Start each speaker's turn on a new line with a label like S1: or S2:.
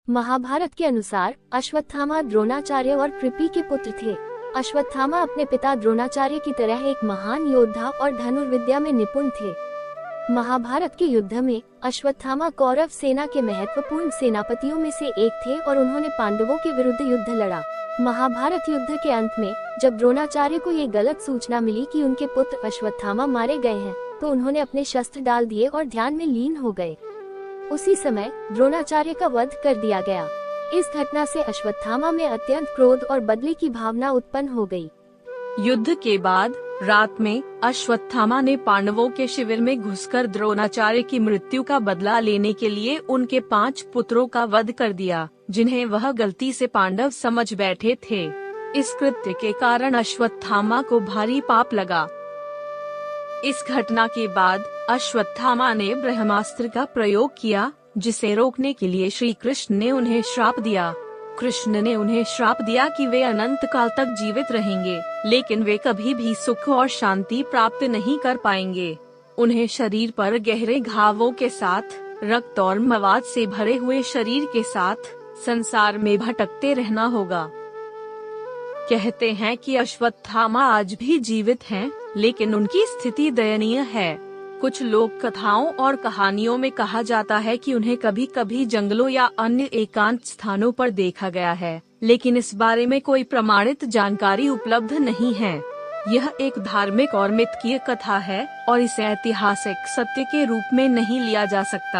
S1: महाभारत के अनुसार अश्वत्थामा द्रोणाचार्य और कृपि के पुत्र थे। अश्वत्थामा अपने पिता द्रोणाचार्य की तरह एक महान योद्धा और धनुर्विद्या में निपुण थे। महाभारत के युद्ध में अश्वत्थामा कौरव सेना के महत्वपूर्ण सेनापतियों में से एक थे और उन्होंने पांडवों के विरुद्ध युद्ध लड़ा। महाभारत युद्ध के अंत में जब द्रोणाचार्य को ये गलत सूचना मिली कि उनके पुत्र अश्वत्थामा मारे गए हैं, तो उन्होंने अपने शस्त्र डाल दिए और ध्यान में लीन हो गए। उसी समय द्रोणाचार्य का वध कर दिया गया। इस घटना से अश्वत्थामा में अत्यंत क्रोध और बदले की भावना उत्पन्न हो गई।
S2: युद्ध के बाद रात में अश्वत्थामा ने पांडवों के शिविर में घुसकर द्रोणाचार्य की मृत्यु का बदला लेने के लिए उनके 5 पुत्रों का वध कर दिया, जिन्हें वह गलती से पांडव समझ बैठे थे। इस कृत्य के कारण अश्वत्थामा को भारी पाप लगा। इस घटना के बाद अश्वत्थामा ने ब्रह्मास्त्र का प्रयोग किया, जिसे रोकने के लिए श्री कृष्ण ने उन्हें श्राप दिया। कृष्ण ने उन्हें श्राप दिया कि वे अनंत काल तक जीवित रहेंगे, लेकिन वे कभी भी सुख और शांति प्राप्त नहीं कर पाएंगे। उन्हें शरीर पर गहरे घावों के साथ, रक्त और मवाद से भरे हुए शरीर के साथ संसार में भटकते रहना होगा। कहते हैं कि अश्वत्थामा आज भी जीवित हैं, लेकिन उनकी स्थिति दयनीय है। कुछ लोक कथाओं और कहानियों में कहा जाता है कि उन्हें कभी कभी जंगलों या अन्य एकांत स्थानों पर देखा गया है, लेकिन इस बारे में कोई प्रमाणित जानकारी उपलब्ध नहीं है। यह एक धार्मिक और मिथकीय कथा है और इसे ऐतिहासिक सत्य के रूप में नहीं लिया जा सकता।